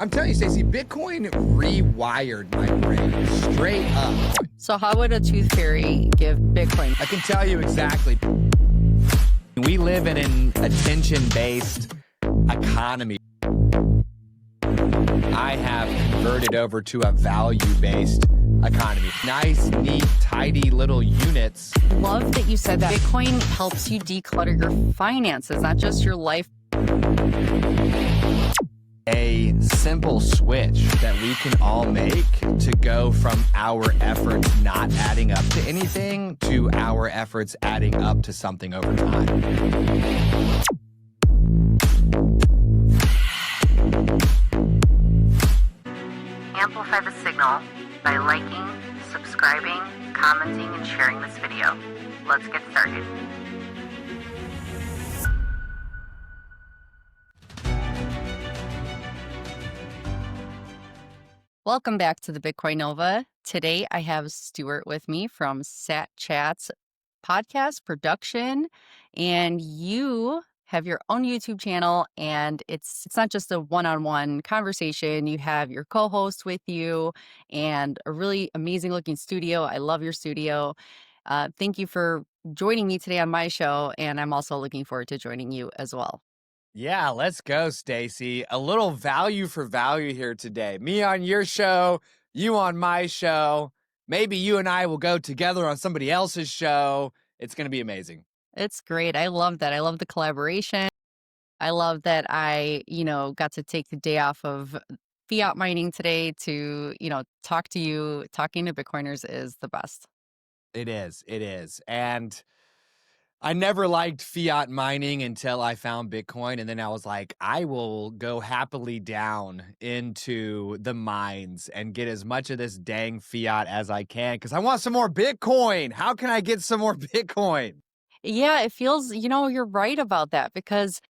I'm telling you, Staci, Bitcoin rewired my brain straight up. So how would a tooth fairy give Bitcoin? I can tell you exactly. We live in an attention-based economy. I have converted over to a value-based economy. Nice, neat, tidy little units. Love that you said that Bitcoin helps you declutter your finances, not just your life. A simple switch that we can all make to go from our efforts not adding up to anything to our efforts adding up to something over time. Amplify the signal by liking, subscribing, commenting, and sharing this video. Let's get started. Welcome back to the Bitcoin Nova. Today I have Stuart with me from Sat Chats podcast production, and you have your own YouTube channel, and it's not just a one-on-one conversation. You have your co-host with you and a really amazing looking studio. I love your studio. Thank you for joining me today on my show, and I'm also looking forward to joining you as well. Yeah, let's go, Staci. A little value for value here today. Me on your show, you on my show. Maybe you and I will go together on somebody else's show. It's going to be amazing. It's great. I love that. I love the collaboration. I love that I, got to take the day off of fiat mining today to, talk to you. Talking to Bitcoiners is the best. It is. It is. And I never liked fiat mining until I found Bitcoin. And then I was like, I will go happily down into the mines and get as much of this dang fiat as I can because I want some more Bitcoin. How can I get some more Bitcoin? Yeah, it feels, you're right about that because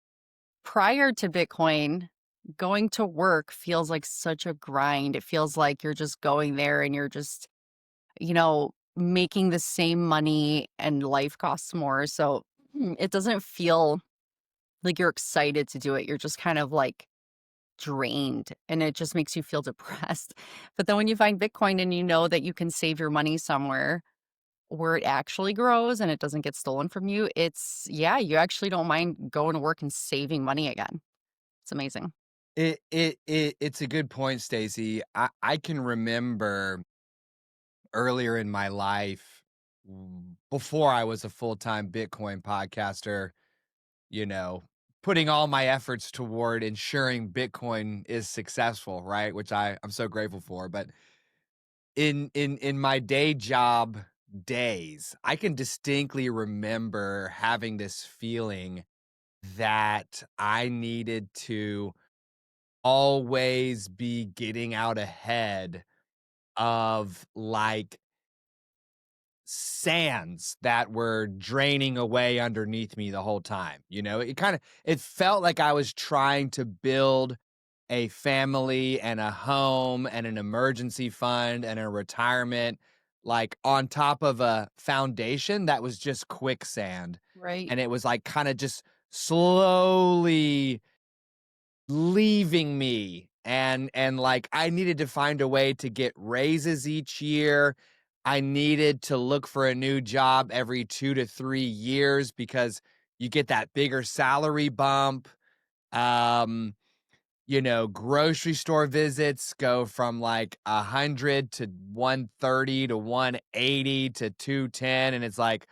prior to Bitcoin, going to work feels like such a grind. It feels like you're just going there and you're just, making the same money and life costs more. So it doesn't feel like you're excited to do it. You're just kind of like drained and it just makes you feel depressed. But then when you find Bitcoin and you know that you can save your money somewhere where it actually grows and it doesn't get stolen from you, you actually don't mind going to work and saving money again. It's amazing. It's a good point, Staci. I can remember earlier in my life, before I was a full-time Bitcoin podcaster, putting all my efforts toward ensuring Bitcoin is successful, right? Which I'm so grateful for. But in my day job days, I can distinctly remember having this feeling that I needed to always be getting out ahead of like sands that were draining away underneath me the whole time. It felt like I was trying to build a family and a home and an emergency fund and a retirement, like on top of a foundation that was just quicksand. Right. And it was like kind of just slowly leaving me. And like I needed to find a way to get raises each year. I needed to look for a new job every 2 to 3 years because you get that bigger salary bump. Grocery store visits go from like 100 to 130 to 180 to 210. And it's like,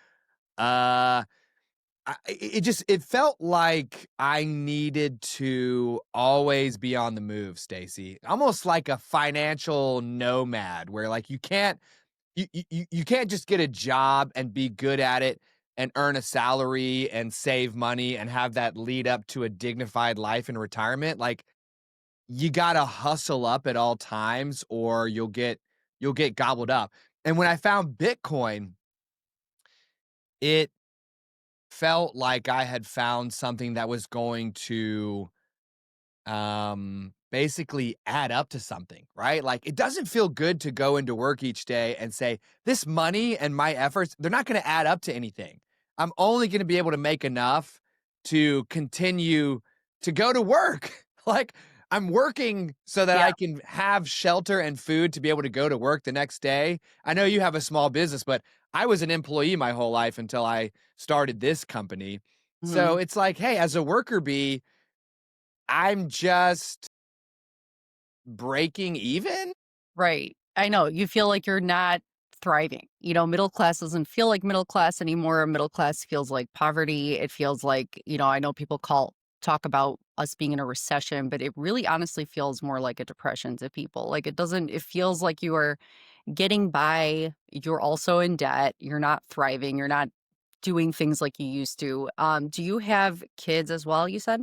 it felt like I needed to always be on the move, Staci. Almost like a financial nomad where like you can't just get a job and be good at it and earn a salary and save money and have that lead up to a dignified life in retirement. Like you got to hustle up at all times or you'll get gobbled up. And when I found Bitcoin, it felt like I had found something that was going to basically add up to something, right? Like it doesn't feel good to go into work each day and say, this money and my efforts, they're not going to add up to anything. I'm only going to be able to make enough to continue to go to work. Like I'm working so that Yeah. I can have shelter and food to be able to go to work the next day. I know you have a small business, but I was an employee my whole life until I started this company. So Mhm. it's like, hey, as a worker bee, I'm just breaking even? Right. I know. You feel like you're not thriving. Middle class doesn't feel like middle class anymore. Middle class feels like poverty. It feels like, I know people talk about us being in a recession, but it really honestly feels more like a depression to people. Like it feels like you are getting by. You're also in debt. You're not thriving. You're not doing things like you used to. Do you have kids as well, you said?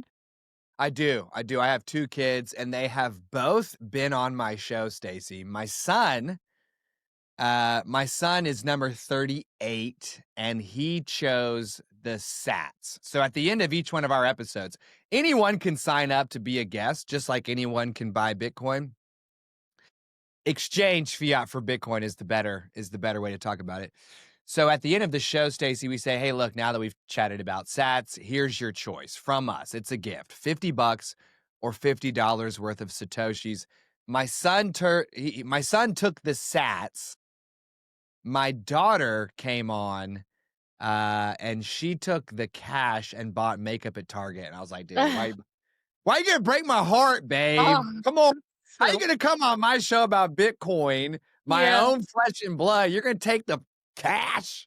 I do. I do. I have 2 kids and they have both been on my show, Stacy. My son is number 38 and he chose the Sats. So at the end of each one of our episodes, anyone can sign up to be a guest, just like anyone can buy Bitcoin. Exchange fiat for Bitcoin is the better way to talk about it. So at the end of the show, Stacy, we say, hey, look, now that we've chatted about Sats, here's your choice from us. It's a gift, $50 or $50 worth of Satoshis. My son took the Sats. My daughter came on, and she took the cash and bought makeup at Target. And I was like, dude, why you gonna break my heart, babe? Oh, Come on. How you so gonna come on my show about Bitcoin, my yeah. own flesh and blood? You're gonna take the cash?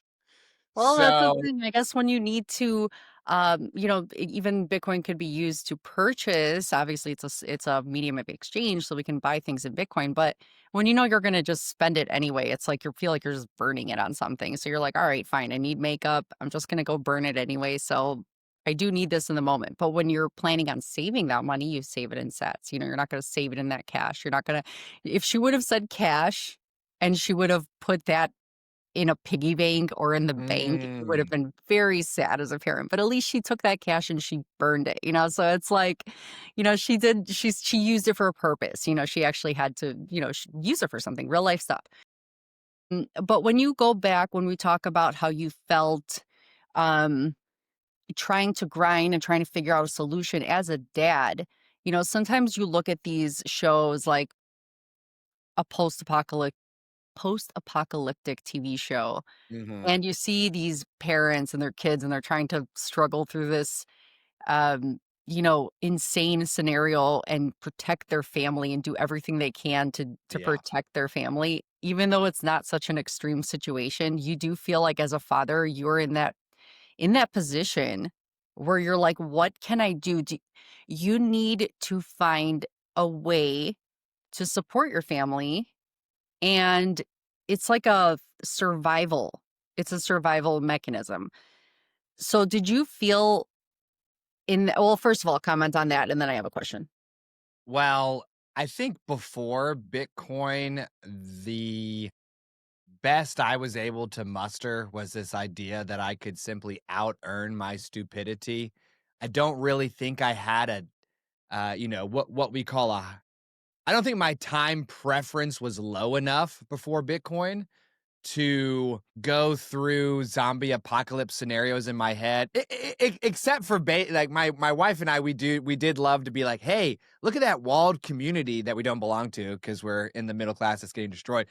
Well, that's the So thing. I guess when you need to, even Bitcoin could be used to purchase. Obviously, it's a medium of exchange, so we can buy things in Bitcoin. But when you know you're going to just spend it anyway, it's like you feel like you're just burning it on something. So you're like, all right, fine. I need makeup. I'm just going to go burn it anyway. So I do need this in the moment. But when you're planning on saving that money, you save it in sats. You're not going to save it in that cash. You're not going to. If she would have said cash, and she would have put that in a piggy bank or in the bank, it would have mm, been very sad as a parent, but at least she took that cash and she burned it. So it's like, she used it for a purpose, she actually had to, use it for something, real life stuff. But when we talk about how you felt, um, trying to grind and trying to figure out a solution as a dad, sometimes you look at these shows like a post-apocalyptic TV show. mhm. And you see these parents and their kids, and they're trying to struggle through this, insane scenario and protect their family and do everything they can to Yeah. protect their family. Even though it's not such an extreme situation, you do feel like as a father, you're in that position where you're like, what can I do? You need to find a way to support your family, and it's like a survival mechanism. So did you feel well, first of all, comment on that, and then I have a question. Well, I think before Bitcoin, the best I was able to muster was this idea that I could simply out earn my stupidity. I don't really think I had what we call I don't think my time preference was low enough before Bitcoin to go through zombie apocalypse scenarios in my head, except for like my wife and I, we did love to be like, hey, look at that walled community that we don't belong to because we're in the middle class that's getting destroyed.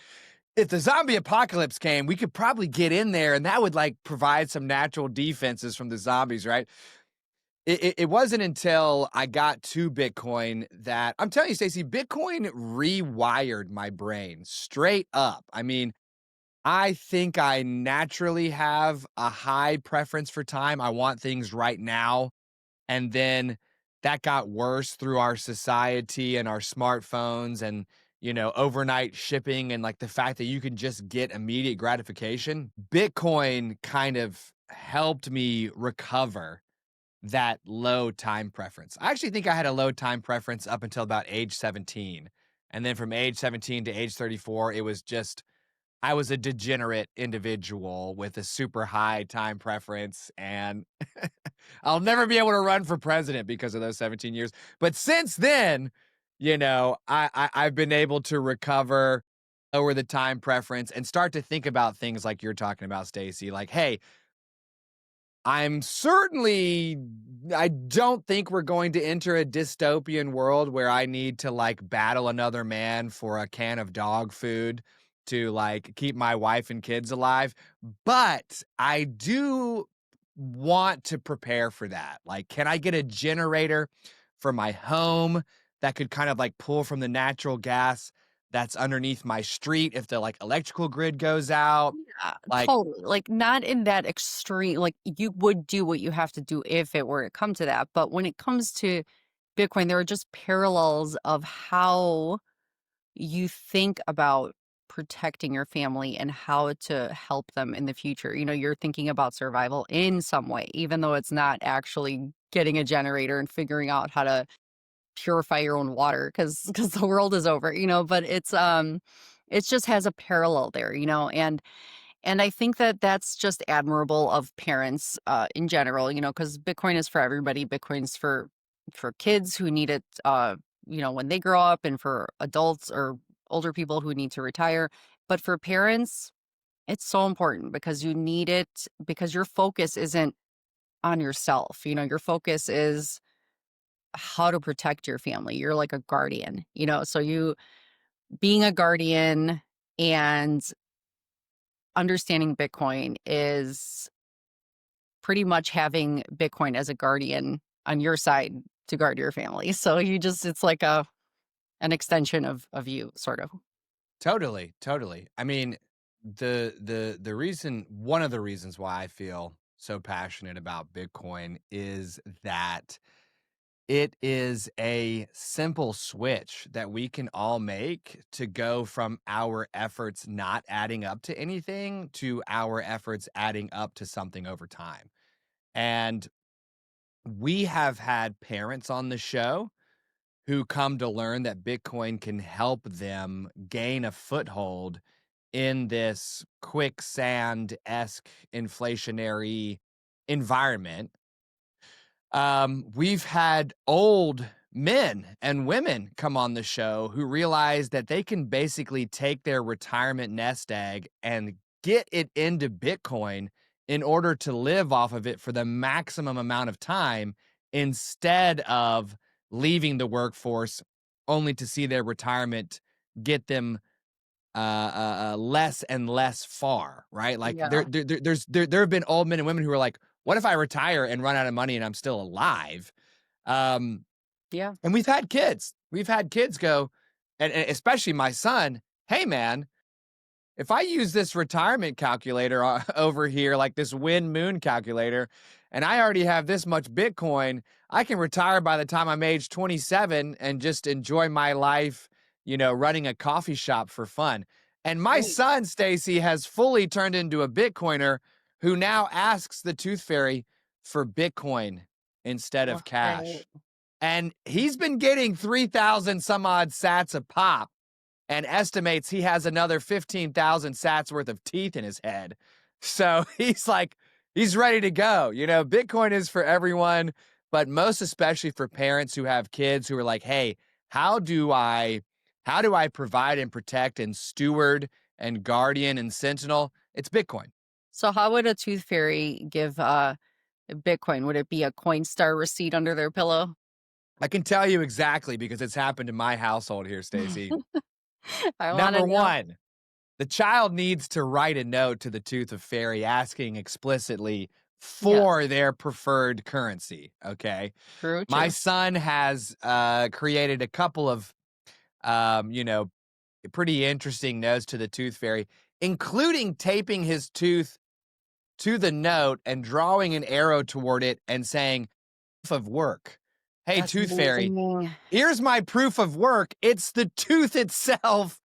If the zombie apocalypse came, we could probably get in there, and that would like provide some natural defenses from the zombies, right? It wasn't until I got to Bitcoin that I'm telling you, Stacey, Bitcoin rewired my brain straight up. I mean, I think I naturally have a high preference for time. I want things right now. And then that got worse through our society and our smartphones and, overnight shipping and like the fact that you can just get immediate gratification. Bitcoin kind of helped me recover that low time preference. I actually think I had a low time preference up until about age 17. And then from age 17 to age 34, it was just I was a degenerate individual with a super high time preference, and I'll never be able to run for president because of those 17 years. But since then, I've been able to recover over the time preference and start to think about things like you're talking about, Stacy. Like, hey, I'm certainly I don't think we're going to enter a dystopian world where I need to, like, battle another man for a can of dog food to, like, keep my wife and kids alive, but I do want to prepare for that. Like, can I get a generator for my home that could kind of, like, pull from the natural gas that's underneath my street if the, like, electrical grid goes out? Yeah, Like, totally. Like, not in that extreme, like, you would do what you have to do if it were to come to that, but when it comes to Bitcoin, there are just parallels of how you think about protecting your family and how to help them in the future. You're thinking about survival in some way, even though it's not actually getting a generator and figuring out how to purify your own water because the world is over, but it just has a parallel there, and I think that that's just admirable of parents, in general, because Bitcoin is for everybody. Bitcoin's for kids who need it, when they grow up, and for adults or older people who need to retire. But for parents, it's so important because you need it because your focus isn't on yourself. Your focus is how to protect your family. You're like a guardian, so you being a guardian and understanding Bitcoin is pretty much having Bitcoin as a guardian on your side to guard your family. So it's like an extension of you, sort of. totally, totally. I mean, the reason one of the reasons why I feel so passionate about Bitcoin is that it is a simple switch that we can all make to go from our efforts not adding up to anything to our efforts adding up to something over time. And we have had parents on the show who come to learn that Bitcoin can help them gain a foothold in this quicksand-esque inflationary environment. We've had old men and women come on the show who realize that they can basically take their retirement nest egg and get it into Bitcoin in order to live off of it for the maximum amount of time instead of leaving the workforce only to see their retirement get them less and less far, right? Like Yeah. there have been old men and women who are like, what if I retire and run out of money and I'm still alive? Um, Yeah. and we've had kids. We've had kids go, and especially my son, hey man, if I use this retirement calculator over here, like this wind moon calculator, and I already have this much Bitcoin, I can retire by the time I'm age 27 and just enjoy my life, running a coffee shop for fun. And my Right. son, Stacy, has fully turned into a Bitcoiner who now asks the Tooth Fairy for Bitcoin instead of Right. cash. And he's been getting 3,000 some odd sats a pop and estimates he has another 15,000 sats worth of teeth in his head. So he's ready to go. Bitcoin is for everyone, but most especially for parents who have kids who are like, hey, how do I provide and protect and steward and guardian and sentinel? It's Bitcoin. So how would a tooth fairy give Bitcoin? Would it be a Coinstar receipt under their pillow? I can tell you exactly because it's happened in my household here, Stacy. I want to Number know. one, the child needs to write a note to the Tooth of Fairy asking explicitly Yes. for their preferred currency. Okay. True. My True. son has created a couple of, pretty interesting notes to the Tooth Fairy, including taping his tooth to the note and drawing an arrow toward it and saying, proof of work. Hey, That's Tooth Fairy, amazing. here's my proof of work. It's the tooth itself.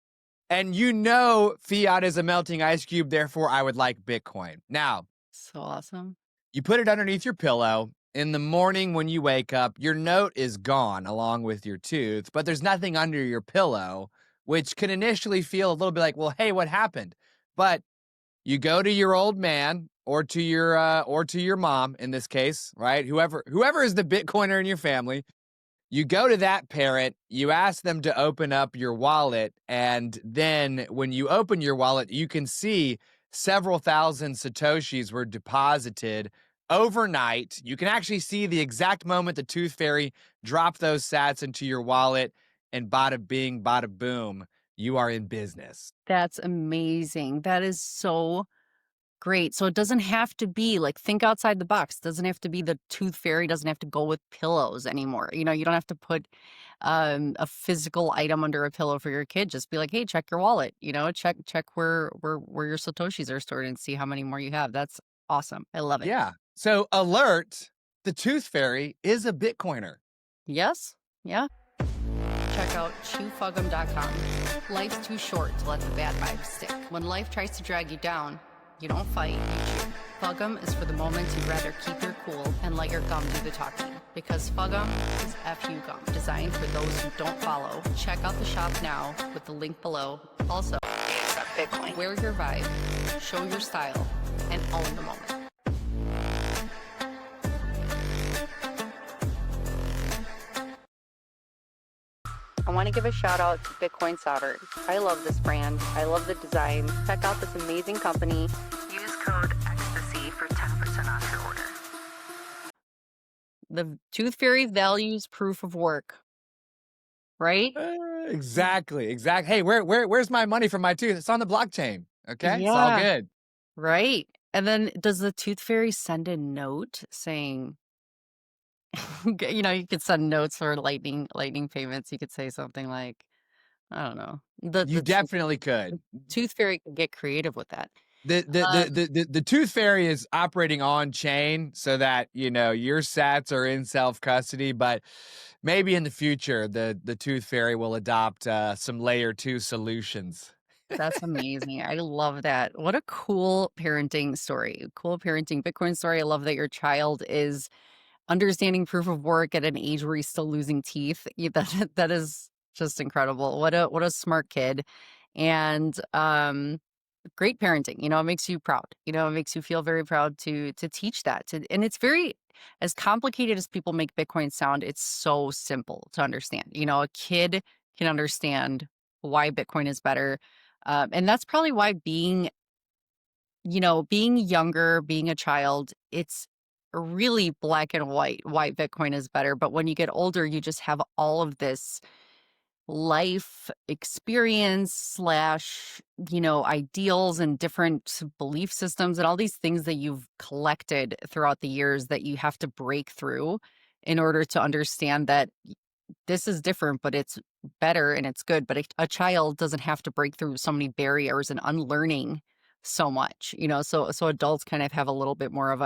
And fiat is a melting ice cube, therefore I would like Bitcoin. Now, So awesome. you put it underneath your pillow. In the morning when you wake up, your note is gone along with your tooth, but there's nothing under your pillow, which can initially feel a little bit like, well, hey, what happened? But you go to your old man or to your mom in this case, right? Whoever is the Bitcoiner in your family, you go to that parent, you ask them to open up your wallet, and then when you open your wallet, you can see several thousand Satoshis were deposited overnight. You can actually see the exact moment the tooth fairy dropped those sats into your wallet, and bada bing, bada boom, you are in business. That's amazing. That is so great. So it doesn't have to be like think outside the box. It doesn't have to be the tooth fairy doesn't have to go with pillows anymore. You don't have to put a physical item under a pillow for your kid. Just be like, hey, check your wallet. Check where your satoshis are stored and see how many more you have. That's awesome. I love it. Yeah. So alert, the tooth fairy is a Bitcoiner. Yes. Yeah. Check out chewfug'em.com. Life's too short to let the bad vibes stick. When life tries to drag you down, you don't fight, you chew. Fug'em is for the moments you'd rather keep your cool and let your gum do the talking. Because Fug'em is FU gum, designed for those who don't follow. Check out the shop now with the link below. Also, accept Bitcoin. Wear your vibe, show your style, and own the moment. I want to give a shout out to Bitcoin Soldered. I love this brand. I love the design. Check out this amazing company. Use code EXTASY for 10% off your order. The Tooth Fairy values proof of work, right? Exactly. Hey, where's my money from my tooth? It's on the blockchain. Okay, it's all Yeah, good. right. And then does the Tooth Fairy send a note saying, you could send notes for lightning payments. You could say something like, I don't know. The You the tooth, definitely the could. tooth Fairy can get creative with that. The Um, the tooth fairy is operating on chain so that your sats are in self custody, but maybe in the future the tooth fairy will adopt some layer 2 solutions. that's amazing. I love that. What a cool parenting story. Cool parenting Bitcoin story. I love that your child is understanding proof of work at an age where he's still losing teeth. That is just incredible. What a smart kid. And great parenting. It makes you proud. It makes you feel very proud to teach that. And it's very as complicated as people make Bitcoin sound, it's so simple to understand. A kid can understand why Bitcoin is better. And that's probably why being younger, being a child, it's really black and white why Bitcoin is better. But when you get older, you just have all of this life experience slash, ideals and different belief systems and all these things that you've collected throughout the years that you have to break through in order to understand that this is different, but it's better and it's good. But a child doesn't have to break through so many barriers and unlearning so much, so adults kind of have a little bit more of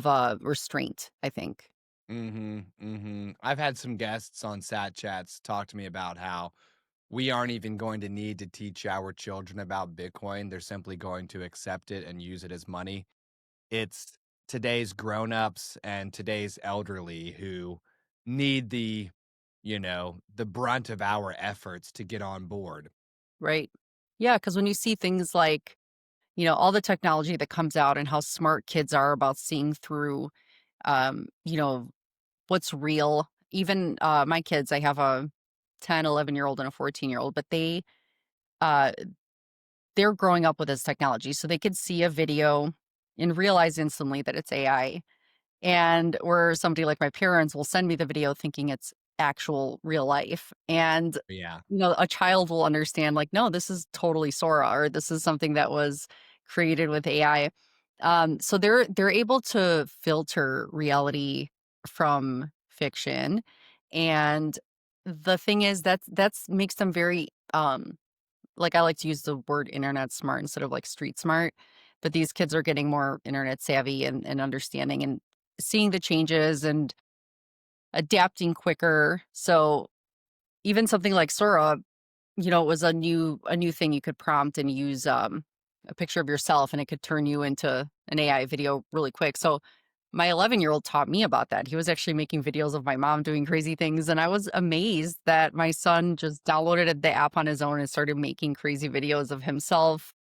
a restraint, I think. I've had some guests on Sat Chats talk to me about how we aren't even going to need to teach our children about Bitcoin. They're simply going to accept it and use it as money. It's today's grown-ups and today's elderly who need the brunt of our efforts to get on board. Right. Yeah, because when you see things like, all the technology that comes out and how smart kids are about seeing through, um, you know, what's real. Even my kids, I have a 10, 11-year-old and a 14-year-old, but uh, they're growing up with this technology. So they could see a video and realize instantly that it's AI. And where somebody like my parents will send me the video thinking it's actual real life. And, Yeah. a child will understand, like, no, this is totally Sora, or this is something that was created with AI. So they're able to filter reality from fiction. And the thing is that's makes them very like I like to use the word internet smart instead of like street smart. But these kids are getting more internet savvy and understanding and seeing the changes and adapting quicker. So even something like Sora, it was a new thing you could prompt and use a picture of yourself and it could turn you into an AI video really quick. So my 11-year-old taught me about that. He was actually making videos of my mom doing crazy things and I was amazed that my son just downloaded the app on his own and started making crazy videos of himself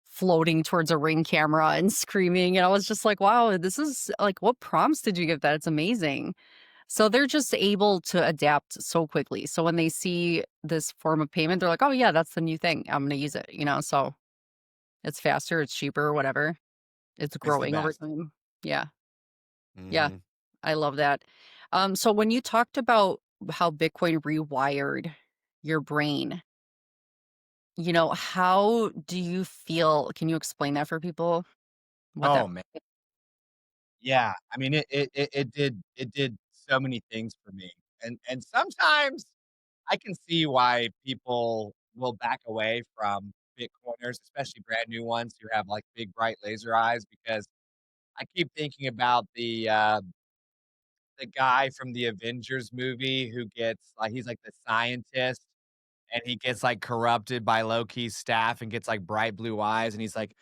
floating towards a ring camera and screaming, and I was just like, wow, this is like, what prompts did you give that? It's amazing. So they're just able to adapt so quickly. So when they see this form of payment, they're like, oh, yeah, that's the new thing. I'm going to use it. So it's faster, it's cheaper, whatever. It's It's the growing over best. time. Yeah. Yeah, Mhm. I love that. So when you talked about how Bitcoin rewired your brain, how do you feel? Can you explain that for people? What that Oh, man. Yeah. I mean, it did so many things for me. And sometimes I can see why people will back away from Bitcoiners, especially brand new ones who have, like, big, bright laser eyes, because I keep thinking about the guy from the Avengers movie who gets like he's like the scientist, and he gets, like, corrupted by Loki's staff and gets, like, bright blue eyes, and he's like,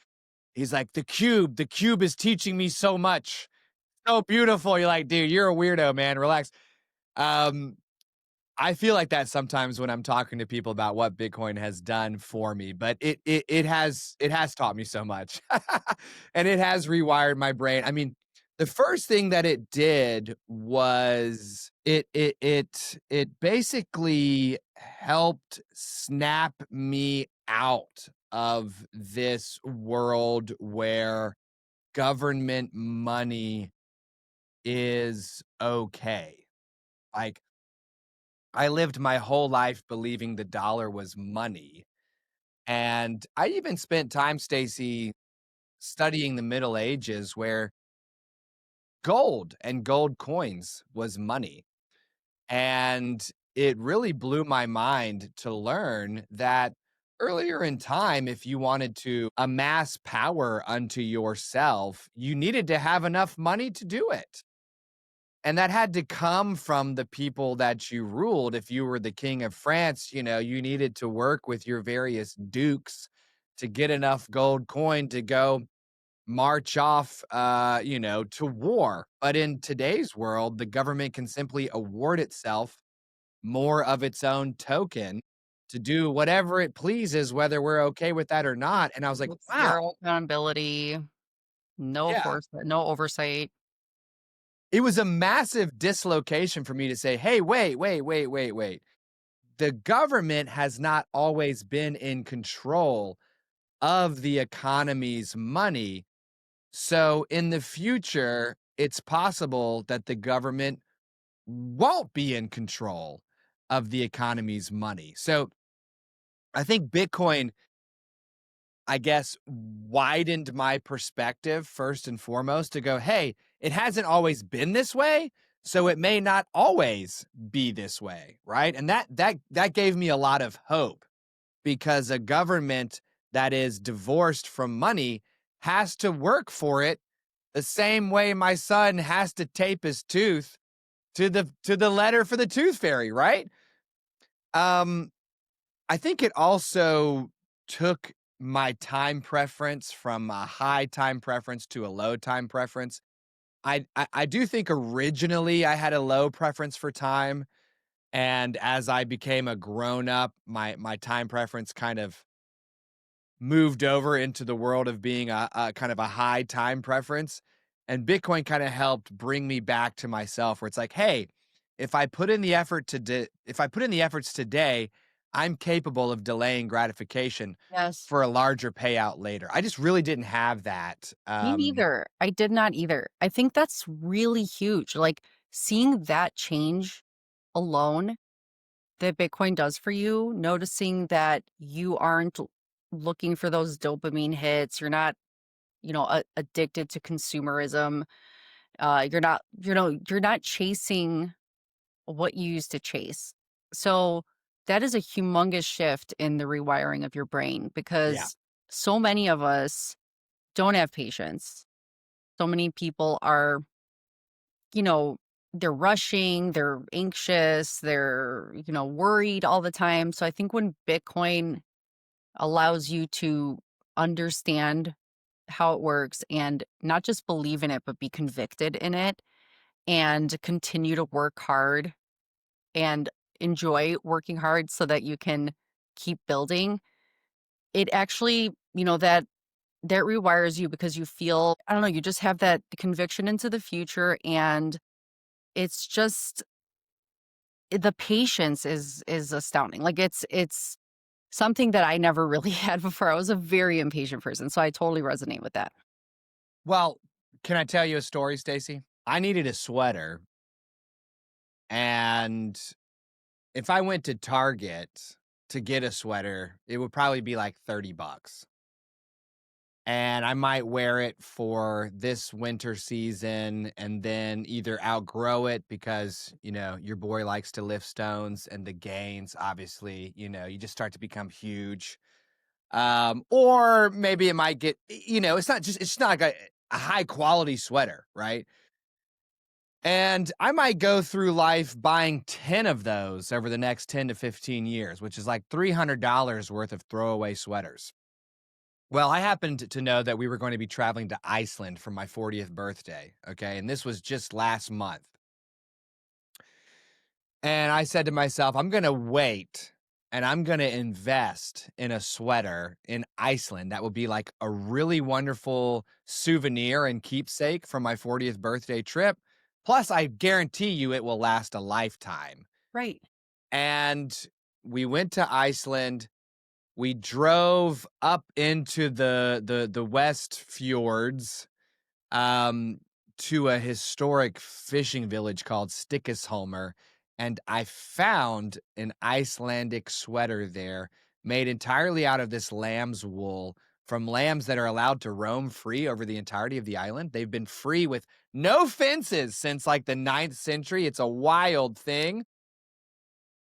the cube is teaching me so much. So beautiful." You're like, "Dude, you're a weirdo, man. Relax." Um, I feel like that sometimes when I'm talking to people about what Bitcoin has done for me, but it has taught me so much. And it has rewired my brain. I mean, the first thing that it did was it basically helped snap me out of this world where government money is okay. Like, I lived my whole life believing the dollar was money. And I even spent time, Stacy, studying the Middle Ages where gold and gold coins was money. And it really blew my mind to learn that earlier in time, if you wanted to amass power unto yourself, you needed to have enough money to do it. And that had to come from the people that you ruled. If you were the king of France, you needed to work with your various dukes to get enough gold coin to go march off, to war. But in today's world, the government can simply award itself more of its own token to do whatever it pleases, whether we're okay with that or not. And I was like, with wow, zero accountability, no yeah, foresight, no oversight? it was a massive dislocation for me to say, hey, wait, wait, wait, wait, wait. The government has not always been in control of the economy's money. So in the future, it's possible that the government won't be in control of the economy's money. So I think Bitcoin, I guess, widened my perspective first and foremost to go, hey, it hasn't always been this way, so it may not always be this way, right? And that gave me a lot of hope, because a government that is divorced from money has to work for it the same way my son has to tape his tooth to the letter for the tooth fairy, right? Um, I think it also took my time preference from a high time preference to a low time preference. I do think originally I had a low preference for time, and as I became a grown up, my time preference kind of moved over into the world of being a kind of a high time preference, and Bitcoin kind of helped bring me back to myself where it's like, "Hey, if I put in the efforts today, I'm capable of delaying gratification Yes. for a larger payout later." I just really didn't have that. Me neither. I did not either. I think that's really huge. Like, seeing that change alone that Bitcoin does for you, noticing that you aren't looking for those dopamine hits, you're not, addicted to consumerism. You're not chasing what you used to chase. So that is a humongous shift in the rewiring of your brain, Yeah. because so many of us don't have patience. So many people are, you know, they're rushing, they're anxious, they're, worried all the time. So I think when Bitcoin allows you to understand how it works and not just believe in it, but be convicted in it and continue to work hard and enjoy working hard so that you can keep building, it actually, that rewires you, because you feel, I don't know, you just have that conviction into the future, and it's just the patience is astounding. Like, it's something that I never really had before. I was a very impatient person, so I totally resonate with that. Well, can I tell you a story, Stacy? I needed a sweater, and if I went to Target to get a sweater, it would probably be like 30 bucks. And I might wear it for this winter season and then either outgrow it because, your boy likes to lift stones and the gains, obviously, you just start to become huge. Or maybe it might get, it's not like a high quality sweater, right? And I might go through life buying 10 of those over the next 10 to 15 years, which is like $300 worth of throwaway sweaters. Well, I happened to know that we were going to be traveling to Iceland for my 40th birthday. Okay. And this was just last month. And I said to myself, I'm going to wait and I'm going to invest in a sweater in Iceland. That will be like a really wonderful souvenir and keepsake from my 40th birthday trip. Plus, I guarantee you it will last a lifetime. Right. And we went to Iceland. We drove up into the West Fjords, um, to a historic fishing village called Stikkisholmer, and I found an Icelandic sweater there made entirely out of this lamb's wool from lambs that are allowed to roam free over the entirety of the island. They've been free with no fences since like the 9th century. It's a wild thing.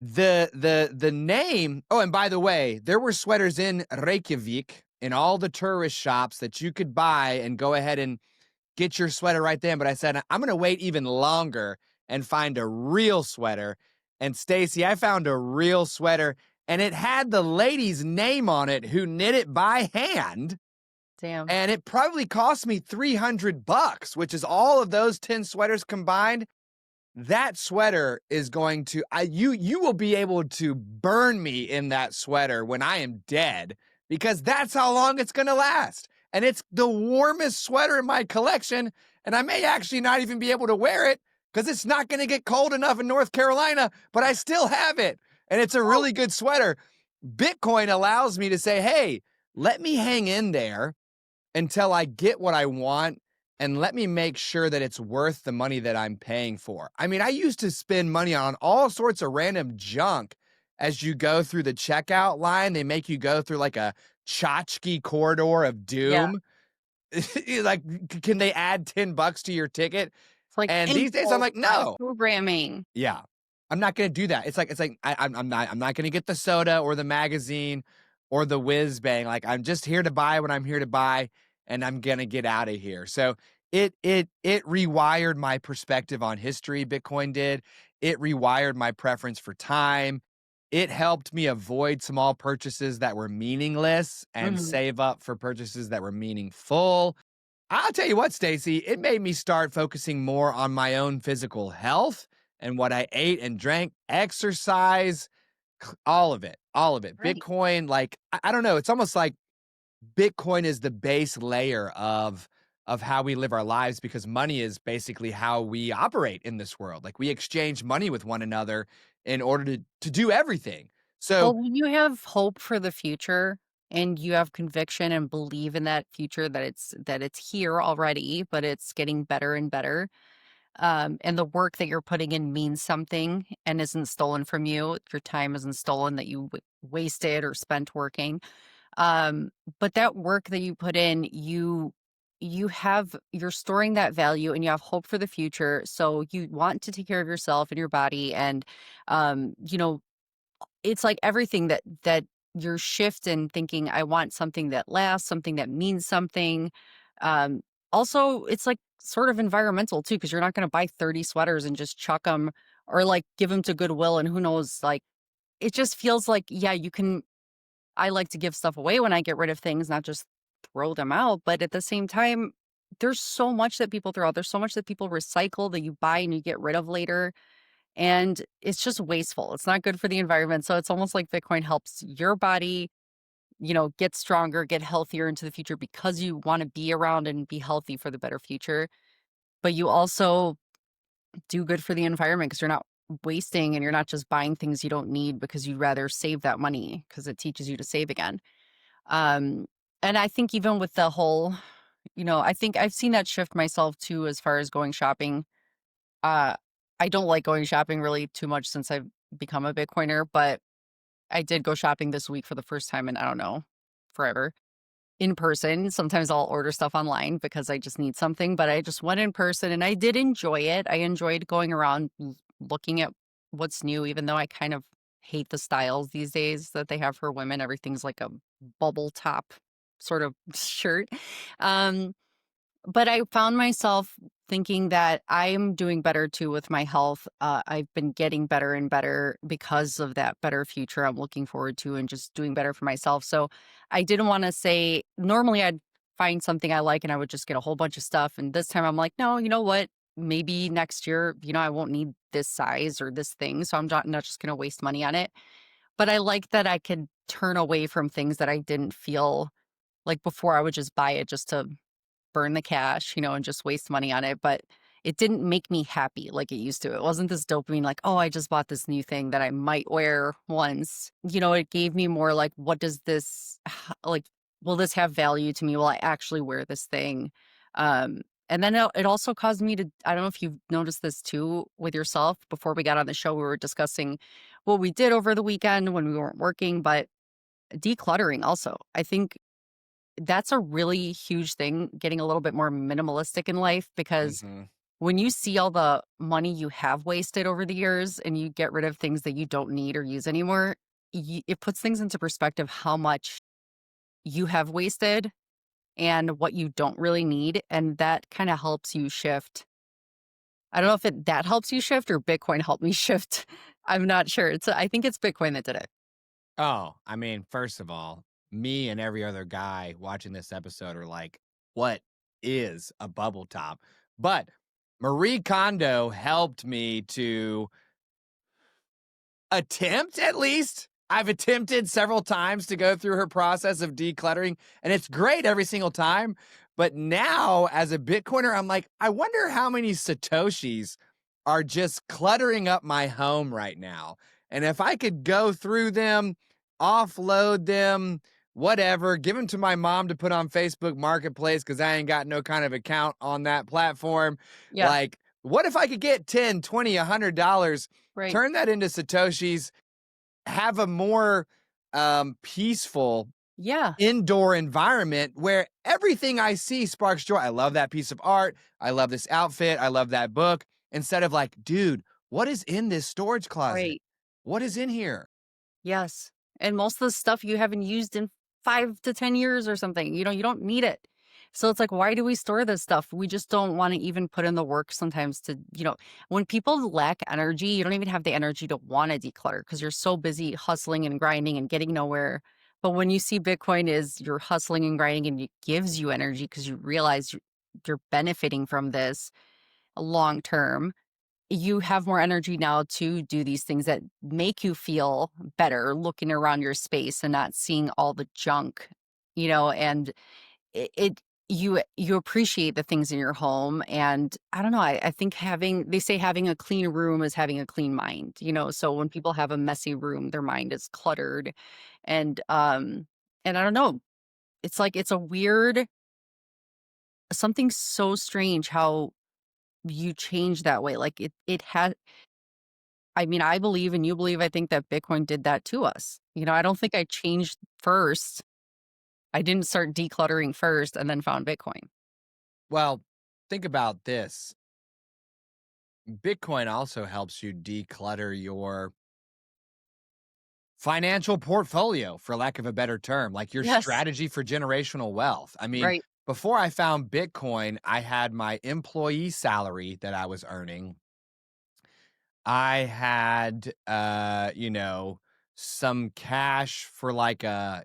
The name, oh, and by the way, there were sweaters in Reykjavik in all the tourist shops that you could buy and go ahead and get your sweater right then. But I said, I'm going to wait even longer and find a real sweater. And Staci, I found a real sweater and it had the lady's name on it who knit it by hand. Damn. And it probably cost me 300 bucks, which is all of those 10 sweaters combined. That sweater is going to, you will be able to burn me in that sweater when I am dead because that's how long it's going to last. And it's the warmest sweater in my collection. And I may actually not even be able to wear it because it's not going to get cold enough in North Carolina, but I still have it. And it's a really good sweater. Bitcoin allows me to say, hey, let me hang in there until I get what I want and let me make sure that it's worth the money that I'm paying for. I mean, I used to spend money on all sorts of random junk as you go through the checkout line. They make you go through like a tchotchke corridor of Yeah. doom. Like, can they add 10 bucks to your ticket? It's like And these days I'm like, no. programming. Yeah. I'm not going to do that. It's like I'm not going to get the soda or the magazine or the whiz bang. Like I'm just here to buy what I'm here to buy and I'm going to get out of here. So it rewired my perspective on history. Bitcoin did. It rewired my preference for time. It helped me avoid small purchases that were meaningless and Mhm. save up for purchases that were meaningful. I'll tell you what, Staci, it made me start focusing more on my own physical health and what I ate and drank, exercise, all of it, all of it. Right. Bitcoin, like, I don't know, it's almost like Bitcoin is the base layer of how we live our lives because money is basically how we operate in this world. Like we exchange money with one another in order to do everything. So Well, when you have hope for the future and you have conviction and believe in that future that it's here already, but it's getting better and better, and the work that you're putting in means something and isn't stolen from you, your time isn't stolen that you wasted or spent working. Um, but that work that you put in, you're storing that value and you have hope for the future. So you want to take care of yourself and your body and you know, it's like everything that your shift in thinking, I want something that lasts, something that means something. Um, Also, it's like sort of environmental too, because you're not going to buy 30 sweaters and just chuck them or like give them to Goodwill and who knows, like it just feels like, yeah, you can. I like to give stuff away when I get rid of things, not just throw them out. But at the same time, there's so much that people throw out. There's so much that people recycle that you buy and you get rid of later. And it's just wasteful. It's not good for the environment. So it's almost like Bitcoin helps your body, get stronger, get healthier into the future because you want to be around and be healthy for the better future. But you also do good for the environment because you're not wasting and you're not just buying things you don't need because you'd rather save that money because it teaches you to save again. Um, and I think even with the whole I think I've seen that shift myself too as far as going shopping. Uh, I don't like going shopping really too much since I've become a Bitcoiner, but I did go shopping this week for the first time in, I don't know, forever. In person. Sometimes I'll order stuff online because I just need something, but I just went in person and I did enjoy it. I enjoyed going around looking at what's new, even though I kind of hate the styles these days that they have for women. Everything's like a bubble top sort of shirt. Um, but I found myself thinking that I am doing better too with my health. I've been getting better and better because of that better future I'm looking forward to and just doing better for myself. So I didn't want to say, normally I'd find something I like and I would just get a whole bunch of stuff. And this time I'm like, no, you know what? Maybe next year, I won't need this size or this thing. So I'm not just going to waste money on it. But I like that I could turn away from things that I didn't feel like before I would just buy it just to burn the cash, and just waste money on it, but it didn't make me happy like it used to. It wasn't this dopamine like, "Oh, I just bought this new thing that I might wear once." It gave me more like, "What does this like, will this have value to me? Will I actually wear this thing?" And then it also caused me to I don't know if you've noticed this too with yourself. Before we got on the show, we were discussing what we did over the weekend when we weren't working, but decluttering also. I think that's a really huge thing, getting a little bit more minimalistic in life because Mhm. when you see all the money you have wasted over the years and you get rid of things that you don't need or use anymore, it puts things into perspective how much you have wasted and what you don't really need. And that kind of helps you shift. I don't know if that helps you shift or Bitcoin helped me shift. I'm not sure. I think it's Bitcoin that did it. Oh, I mean, first of all, me and every other guy watching this episode are like, "What is a bubble top?" But Marie Kondo helped me to attempt, at least. I've attempted several times to go through her process of decluttering, and it's great every single time. But now, as a Bitcoiner, I'm like, I wonder how many Satoshis are just cluttering up my home right now. And if I could go through them, offload them, whatever, give them to my mom to put on Facebook Marketplace because I ain't got no kind of account on that platform. Yeah, Like, what if I could get 10, 20, $100, right. turn that into Satoshis, have a more peaceful Yeah, indoor environment where everything I see sparks joy. I love that piece of art. I love this outfit. I love that book. Instead of like, dude, what is in this storage closet? right. What is in here? Yes, and most of the stuff you haven't used in 5 to 10 years or something, you don't need it. So it's like, why do we store this stuff? We just don't wanna even put in the work sometimes to when people lack energy, you don't even have the energy to wanna declutter because 'cause you're so busy hustling and grinding and getting nowhere. But when you see Bitcoin is you're hustling and grinding and it gives you energy because you realize you're benefiting from this long term, you have more energy now to do these things that make you feel better looking around your space and not seeing all the junk, and you appreciate the things in your home. And I don't know, I think they say having a clean room is having a clean mind, so when people have a messy room, their mind is cluttered. And I don't know, it's like it's a weird something so strange how you change that way. Like it had I mean, I believe and you believe, I think that Bitcoin did that to us. I don't think I changed first. I didn't start decluttering first and then found Bitcoin. Well, think about this. Bitcoin also helps you declutter your financial portfolio, for lack of a better term, like your Yes. strategy for generational wealth. I mean, Right. before I found Bitcoin, I had my employee salary that I was earning. I had, some cash for like a,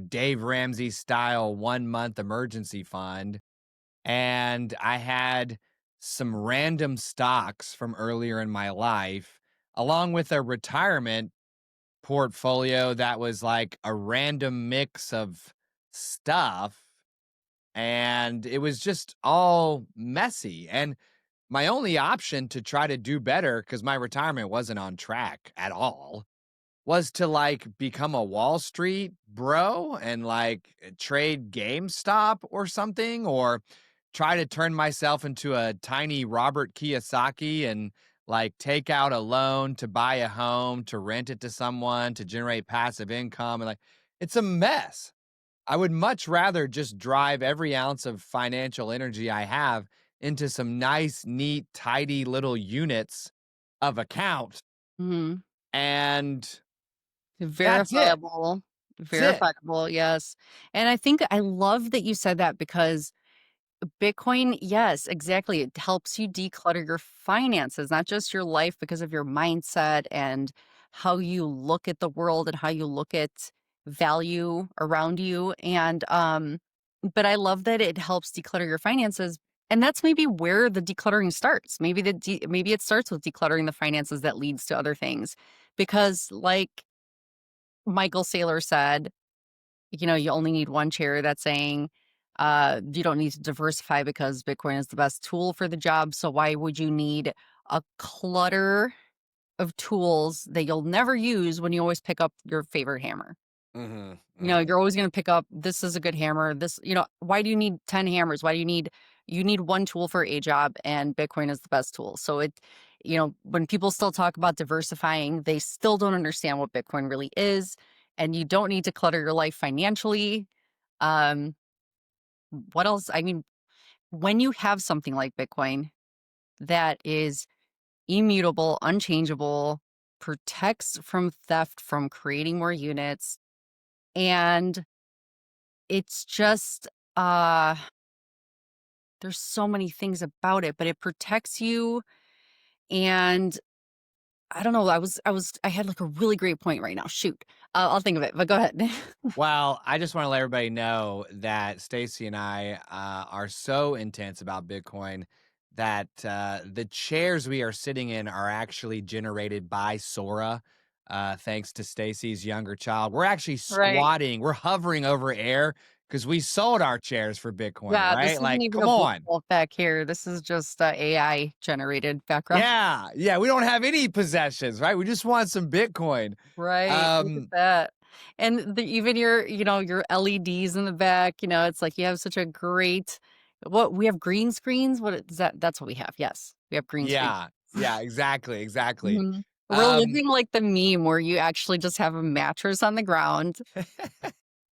Dave Ramsey style 1 month emergency fund. And I had some random stocks from earlier in my life, along with a retirement portfolio that was like a random mix of stuff. And it was just all messy. And my only option to try to do better, because my retirement wasn't on track at all, was to like become a Wall Street bro, and like trade GameStop or something, or try to turn myself into a tiny Robert Kiyosaki and like take out a loan to buy a home, to rent it to someone, to generate passive income. And like, it's a mess. I would much rather just drive every ounce of financial energy I have into some nice, neat, tidy little units of account. Mhm. And that's it. Verifiable. That's it. Verifiable, yes. And I think I love that you said that because Bitcoin, yes, exactly. It helps you declutter your finances, not just your life, because of your mindset and how you look at the world and how you look at value around you. And but I love that it helps declutter your finances. And that's maybe where the decluttering starts. Maybe it starts with decluttering the finances that leads to other things. Because like Michael Saylor said, you only need one chair. That's saying you don't need to diversify because Bitcoin is the best tool for the job. So why would you need a clutter of tools that you'll never use when you always pick up your favorite hammer? Mhm, mhm. You're always going to pick up, this is a good hammer. Why do you need 10 hammers? You need one tool for a job, and Bitcoin is the best tool. So when people still talk about diversifying, they still don't understand what Bitcoin really is. And you don't need to clutter your life financially. Um, what else? I mean, when you have something like Bitcoin that is immutable, unchangeable, protects from theft, from creating more units, and it's just there's so many things about it, but it protects you. And I don't know, I had like a really great point right now. Shoot. I'll think of it, but go ahead. Well, I just wanna let everybody know that Stacy and I, are so intense about Bitcoin that, the chairs we are sitting in are actually generated by Sora, thanks to Stacy's younger child. We're actually Right. squatting, we're hovering over air because we sold our chairs for Bitcoin, Yeah, this right? isn't Like, even come a on. bookshelf back here. This is just AI generated background. Yeah, yeah, we don't have any possessions, right? We just want some Bitcoin. Right. Look at Um, that. And even your LEDs in the back, it's like you have such a great what we have green screens. What is that? That's what we have. Yes. We have green screens. yeah, yeah, exactly, exactly. Mhm. We're Um living like the meme where you actually just have a mattress on the ground,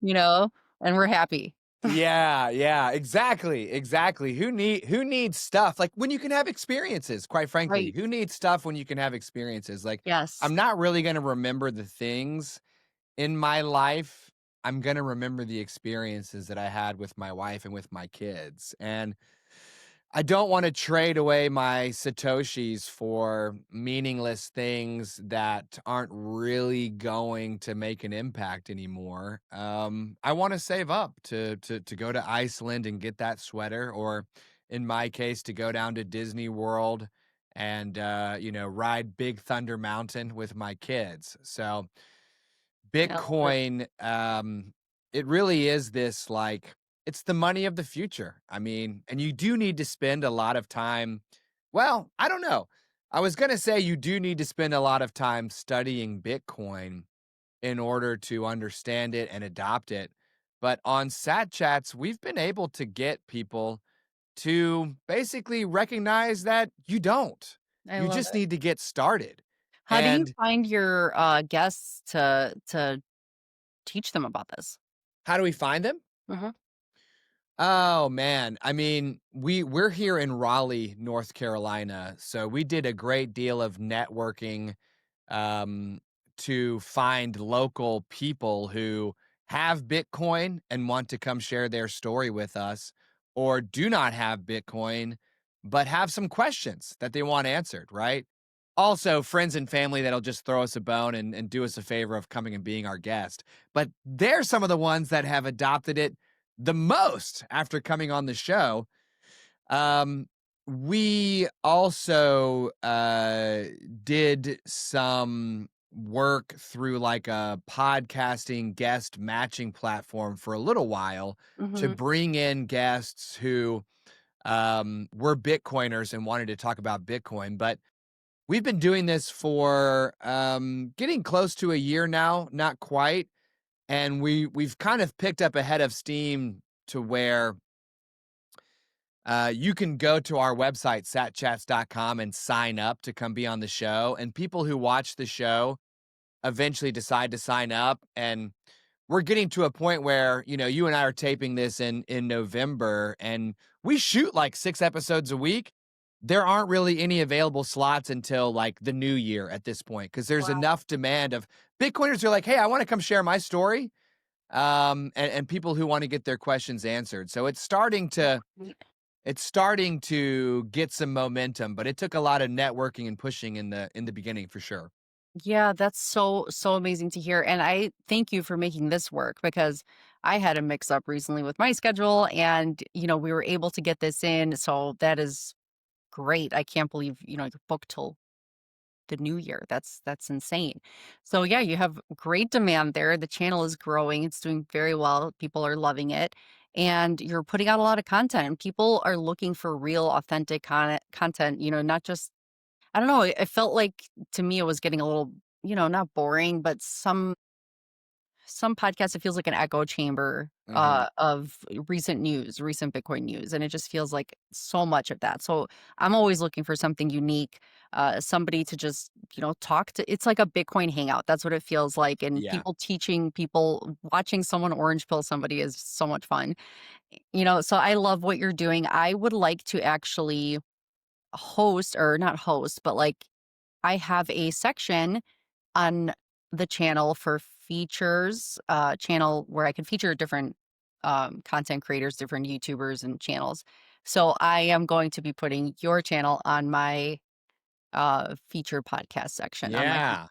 you know, and we're happy. Yeah, yeah, exactly, exactly. Who needs stuff? Like when you can have experiences, quite frankly. Right. Who needs stuff when you can have experiences? Like Yes. I'm not really going to remember the things in my life. I'm going to remember the experiences that I had with my wife and with my kids. And I don't want to trade away my Satoshis for meaningless things that aren't really going to make an impact anymore. I want to save up to go to Iceland and get that sweater, or in my case, to go down to Disney World and ride Big Thunder Mountain with my kids. So I love it. Bitcoin, it really is this like it's the money of the future. I mean, and you do need to spend a lot of time. Well, I don't know. I was going to say you do need to spend a lot of time studying Bitcoin in order to understand it and adopt it. But on Sat Chats, we've been able to get people to basically recognize that you don't. I You love just it. need to get started. How do you And find your guests to teach them about this? how do we find them? Mhm. Oh man, I mean, we're here in Raleigh, North Carolina, so we did a great deal of networking um, to find local people who have Bitcoin and want to come share their story with us, or do not have Bitcoin but have some questions that they want answered. Right? Also, friends and family that'll just throw us a bone and do us a favor of coming and being our guest. But they're some of the ones that have adopted it the most after coming on the show. Um, we also did some work through like a podcasting guest matching platform for a little while to Mhm. bring in guests who were Bitcoiners and wanted to talk about Bitcoin. But we've been doing this for getting close to a year now, not quite. And we've kind of picked up a head of steam to where you can go to our website, satchats.com, and sign up to come be on the show. And people who watch the show eventually decide to sign up. And we're getting to a point where, you and I are taping this in November, and we shoot like 6 episodes a week. There aren't really any available slots until like the new year at this point, because there's Wow. enough demand of Bitcoiners who are like, hey, I want to come share my story. And people who want to get their questions answered. So it's starting to get some momentum, but it took a lot of networking and pushing in the beginning for sure. Yeah, that's so amazing to hear, and I thank you for making this work because I had a mix up recently with my schedule and, we were able to get this in, so that is great. I can't believe, you're booked till the new year. That's insane. So yeah, you have great demand there. The channel is growing. It's doing very well. People are loving it. And you're putting out a lot of content and people are looking for real authentic content, not just I don't know, it felt like to me it was getting a little, not boring, but some podcasts, it feels like an echo chamber, Mhm. of recent news, recent Bitcoin news, and it just feels like so much of that. So I'm always looking for something unique, somebody to just, talk to. It's like a Bitcoin hangout. That's what it feels like. And Yeah. people teaching people, watching someone orange pill somebody is so much fun. So I love what you're doing. I would like to actually host or not host, but like I have a section on the channel for features, channel where I can feature different content creators, different YouTubers and channels. So I am going to be putting your channel on my feature podcast section on my feed. Yeah.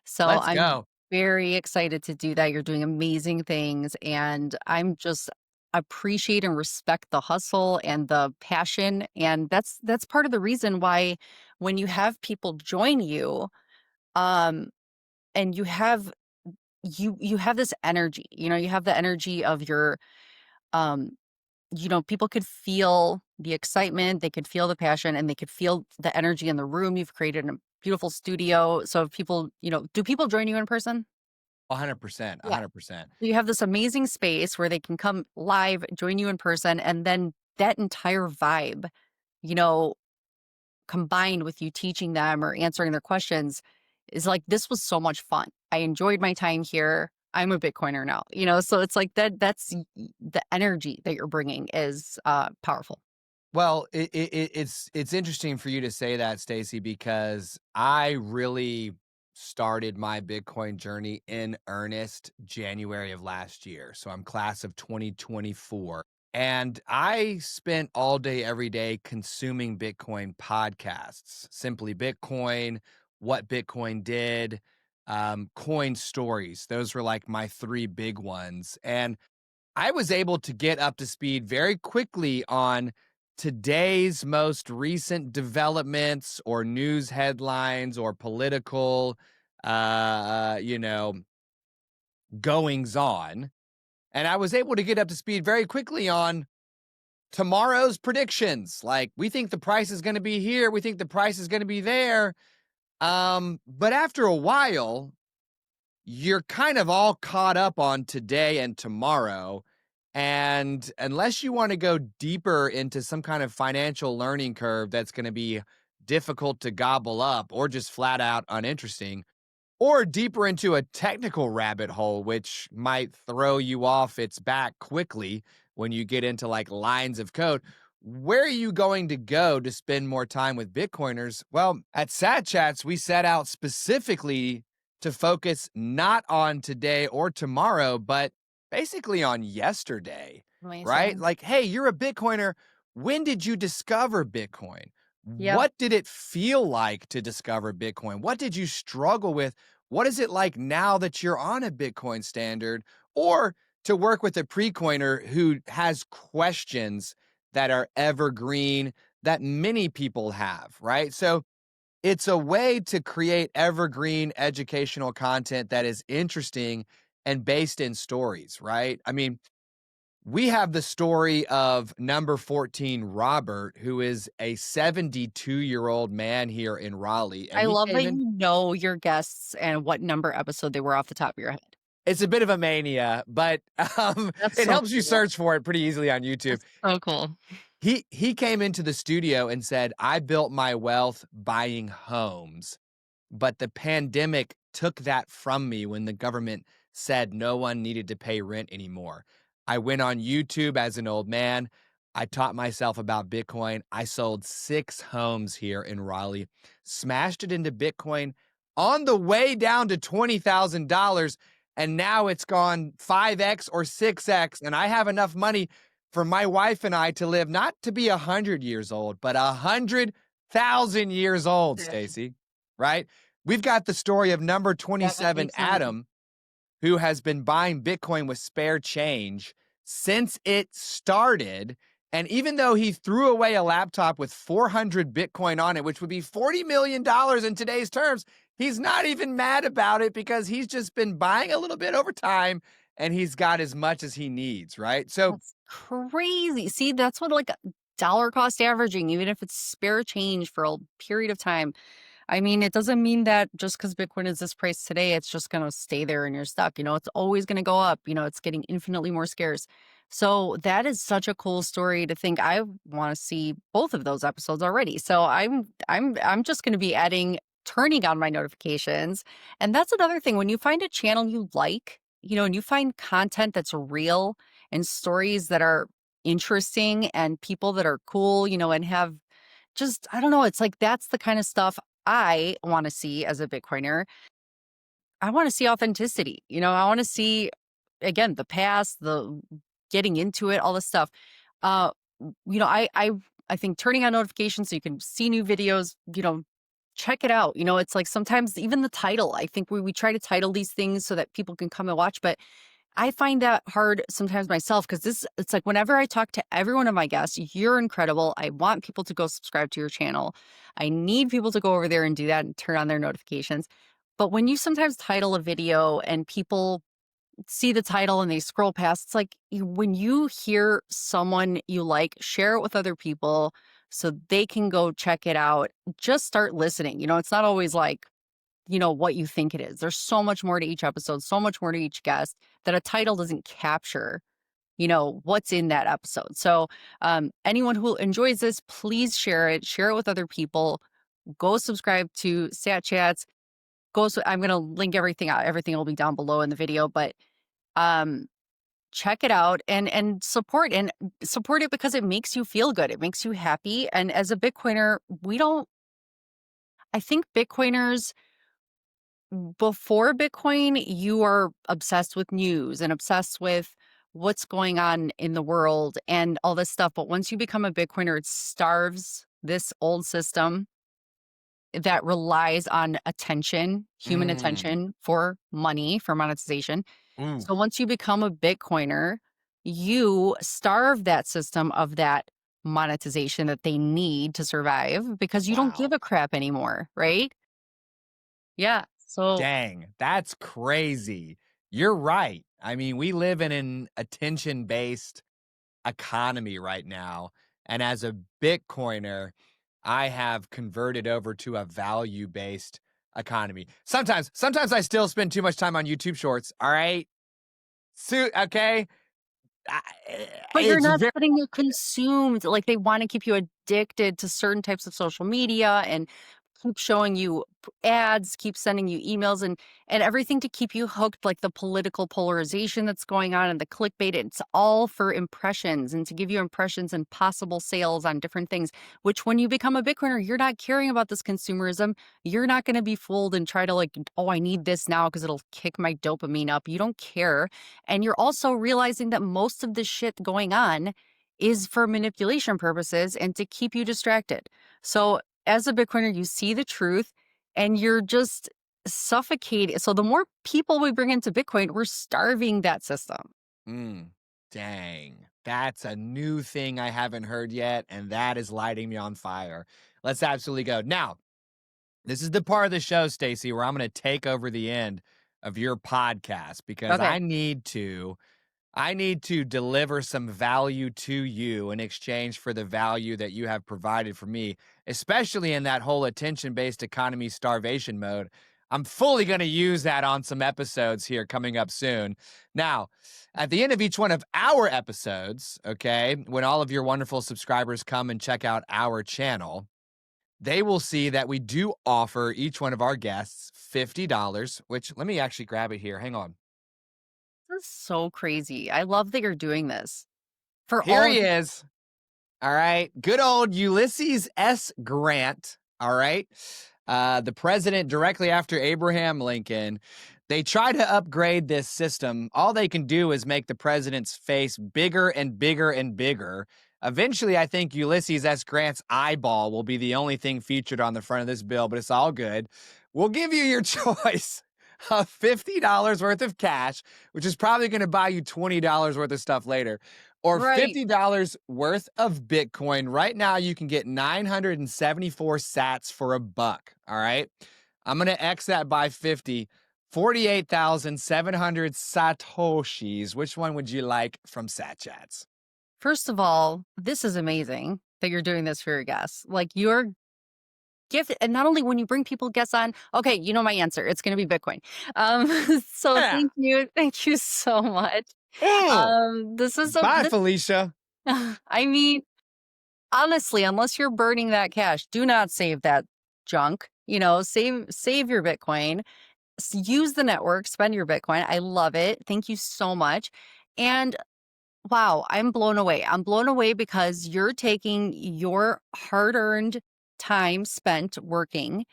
So Let's I'm go. very excited to do that. You're doing amazing things, and I'm just appreciate and respect the hustle and the passion, and that's part of the reason why when you have people join you, um, and you have this energy, you have the energy of your um people could feel the excitement, they could feel the passion, and they could feel the energy in the room. You've created a beautiful studio. So if people, do people join you in person? 100%, Yeah. 100%. So you have this amazing space where they can come live, join you in person, and then that entire vibe, you know, combined with you teaching them or answering their questions is like, this was so much fun. I enjoyed my time here. I'm a Bitcoiner now, so it's like the energy that you're bringing is powerful. Well, it's interesting for you to say that, Stacy, because I really started my Bitcoin journey in earnest January of last year. So I'm class of 2024. And I spent all day, every day consuming Bitcoin podcasts, Simply Bitcoin, What Bitcoin Did, Coin Stories. Those were like my 3 big ones. And I was able to get up to speed very quickly on today's most recent developments or news headlines or political, uh, you know, goings on. And I was able to get up to speed very quickly on tomorrow's predictions. Like, we think the price is going to be here. We think the price is going to be there. But after a while, you're kind of all caught up on today and tomorrow. And unless you want to go deeper into some kind of financial learning curve that's going to be difficult to gobble up or just flat out uninteresting, or deeper into a technical rabbit hole, which might throw you off its back quickly when you get into like lines of code. Where are you going to go to spend more time with Bitcoiners? Well, at Sat Chats, we set out specifically to focus not on today or tomorrow, but basically on yesterday, right? Amazing. Like, hey, you're a Bitcoiner. When did you discover Bitcoin? Yep. What did it feel like to discover Bitcoin? What did you struggle with? What is it like now that you're on a Bitcoin standard? Or to work with a pre-coiner who has questions that are evergreen that many people have, right? So it's a way to create evergreen educational content that is interesting and based in stories, right? I mean, we have the story of number 14, Robert, who is a 72-year-old man here in Raleigh. And I he love came that in. you know your guests and what number episode they were off the top of your head. it's a bit of a mania, but That's it so helps you cool. search for it pretty easily on YouTube. That's so cool. He came into the studio and said, "I built my wealth buying homes." But the pandemic took that from me when the government said no one needed to pay rent anymore. I went on YouTube as an old man. I taught myself about Bitcoin. I sold 6 homes here in Raleigh, smashed it into Bitcoin on the way down to $20,000. And now it's gone 5x or 6x. And I have enough money for my wife and I to live, not to be 100 years old, but 100,000 years old, Dang. Stacy, right? We've got the story of number That 27, makes sense. Adam, who has been buying Bitcoin with spare change since it started. And even though he threw away a laptop with 400 Bitcoin on it, which would be $40 million in today's terms, he's not even mad about it because he's just been buying a little bit over time and he's got as much as he needs, right? So, That's crazy. See, that's what like dollar cost averaging, even if it's spare change for a period of time. I mean, it doesn't mean that just because Bitcoin is this price today, it's just going to stay there and you're stuck. It's always going to go up. It's getting infinitely more scarce. So that is such a cool story to think. I want to see both of those episodes already. So I'm just going to be turning on my notifications. And that's another thing. When you find a channel you like, and you find content that's real and stories that are interesting and people that are cool, and have just, I don't know, it's like that's the kind of stuff I want to see as a Bitcoiner. I want to see authenticity. I want to see, again, the past, the getting into it, all this stuff. Uh, I think turning on notifications so you can see new videos, check it out. It's like sometimes even the title, I think we try to title these things so that people can come and watch, but I find that hard sometimes myself because it's like whenever I talk to every one of my guests, you're incredible. I want people to go subscribe to your channel. I need people to go over there and do that and turn on their notifications. But when you sometimes title a video and people see the title and they scroll past, it's like when you hear someone you like, share it with other people so they can go check it out. Just start listening. It's not always like, what you think it is. There's so much more to each episode, so much more to each guest that a title doesn't capture, what's in that episode. So anyone who enjoys this, please share it with other people. Go subscribe to Sat Chats. I'm going to link everything out. Everything will be down below in the video, but um, check it out and support it because it makes you feel good. It makes you happy. And as a Bitcoiner, I think Bitcoiners before Bitcoin, you are obsessed with news and obsessed with what's going on in the world and all this stuff. But once you become a Bitcoiner, it starves this old system that relies on attention, human mm, attention for money, for monetization. So oof, once you become a Bitcoiner, you starve that system of that monetization that they need to survive because you don't give wow. a crap anymore, right? Yeah. So Dang, that's crazy. You're right. I mean, we live in an attention-based economy right now. And as a Bitcoiner, I have converted over to a value-based economy. Sometimes I still spend too much time on YouTube shorts. All right. Okay. I- but you're It's not very letting it consumed. Like they want to keep you addicted to certain types of social media and keep showing you ads, keep sending you emails and everything to keep you hooked, like the political polarization that's going on and the clickbait. It's all for impressions and to give you impressions and possible sales on different things, which when you become a Bitcoiner, you're not caring about this consumerism. You're not going to be fooled and try to like, oh, I need this now because it'll kick my dopamine up. You don't care. And you're also realizing that most of this shit going on is for manipulation purposes and to keep you distracted. So, as a Bitcoiner, you see the truth and you're just suffocating. So, the more people we bring into Bitcoin, we're starving that system. mm, dang. That's a new thing I haven't heard yet, and that is lighting me on fire. Let's absolutely go. Now, this is the part of the show, Stacy, where I'm going to take over the end of your podcast because Okay. I need to deliver some value to you in exchange for the value that you have provided for me, especially in that whole attention-based economy starvation mode. I'm fully going to use that on some episodes here coming up soon. Now, at the end of each one of our episodes, okay, when all of your wonderful subscribers come and check out our channel, they will see that we do offer each one of our guests $50, which let me actually grab it here. Hang on. This is so crazy. I love that you're doing this for Here all of he you. is. All right. Good old Ulysses S. Grant. All right. The president directly after Abraham Lincoln. They try to upgrade this system. All they can do is make the president's face bigger and bigger and bigger. Eventually, I think Ulysses S. Grant's eyeball will be the only thing featured on the front of this bill, but it's all good. We'll give you your choice of $50 worth of cash, which is probably going to buy you $20 worth of stuff later, or Right. $50 worth of Bitcoin. Right now, you can get 974 sats for $1. All right. I'm going to X that by 50. 48,700 satoshis. Which one would you like from Sat Chats? First of all, this is amazing that you're doing this for your guests. Like your gift, and not only when you bring people guests on, okay, you know my answer. It's going to be Bitcoin. So Yeah. thank you so much. Oh, This is bye, Felicia. I mean, honestly, unless you're burning that cash, do not save that junk. You know, save your Bitcoin. Use the network, spend your Bitcoin. I love it. Thank you so much. And wow, I'm blown away. I'm blown away because you're taking your hard-earned time spent working.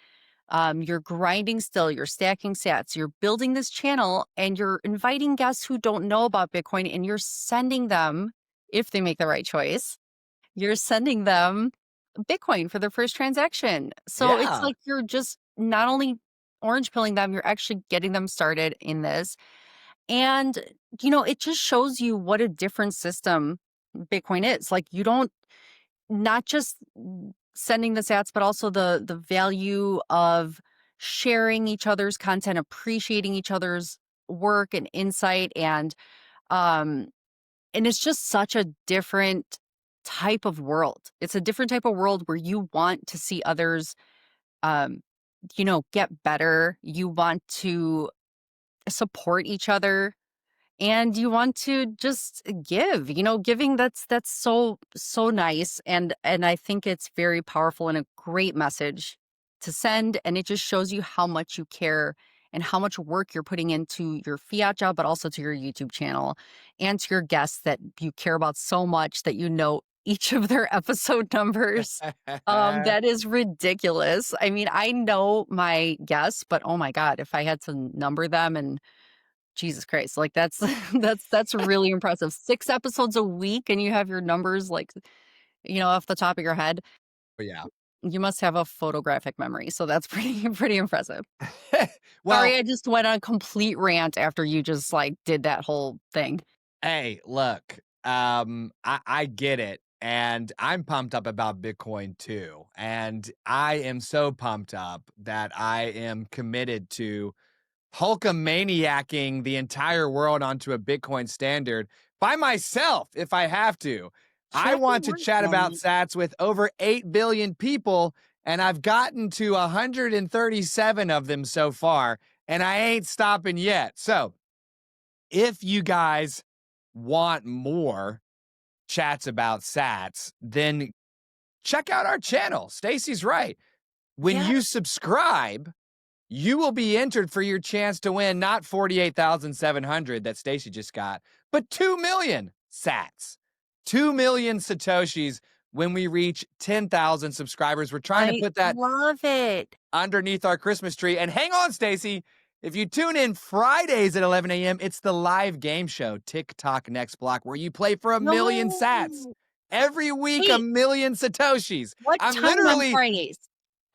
You're grinding still, you're stacking sats, you're building this channel, and you're inviting guests who don't know about Bitcoin, and you're sending them, if they make the right choice, you're sending them Bitcoin for their first transaction. So it's Yeah. like you're just not only orange pilling them, you're actually getting them started in this. And, it just shows you what a different system Bitcoin is. Like you don't, not just sending the sats, but also the value of sharing each other's content, appreciating each other's work and insight. Um, and it's just such a different type of world. It's a different type of world where you want to see others, um, get better. You want to support each other and you want to just give. Giving, that's so nice, and I think it's very powerful and a great message to send, and it just shows you how much you care and how much work you're putting into your fiat job, but also to your YouTube channel and to your guests that you care about so much that you know each of their episode numbers. That is ridiculous. I mean, I know my guests, but oh my God, if I had to number them, and Jesus Christ, like that's that's really impressive. 6 episodes a week and you have your numbers like, off the top of your head. Yeah. You must have a photographic memory. So that's pretty impressive. Sorry, Well, I just went on a complete rant after you just like did that whole thing. hey, look, I get it. And I'm pumped up about Bitcoin too. And I am so pumped up that I am committed to Hulkamaniacking the entire world onto a Bitcoin standard by myself if I have to. I Check your want to work, chat about Daddy. sats with over 8 billion people, and I've gotten to 137 of them so far, and I ain't stopping yet. So if you guys want more chats about sats, then check out our channel. Stacy's right. When Yeah. you subscribe, you will be entered for your chance to win not 48,700 that Stacy just got, but 2 million sats. 2 million satoshis when we reach 10,000 subscribers. We're trying to I put that love it. underneath our Christmas tree. And hang on, Stacy. If you tune in Fridays at 11 a.m., it's the live game show, TikTok Next Block, where you play for 1 million sats. No. Every week, Wait, 1 million satoshis. what I'm time on literally Fridays?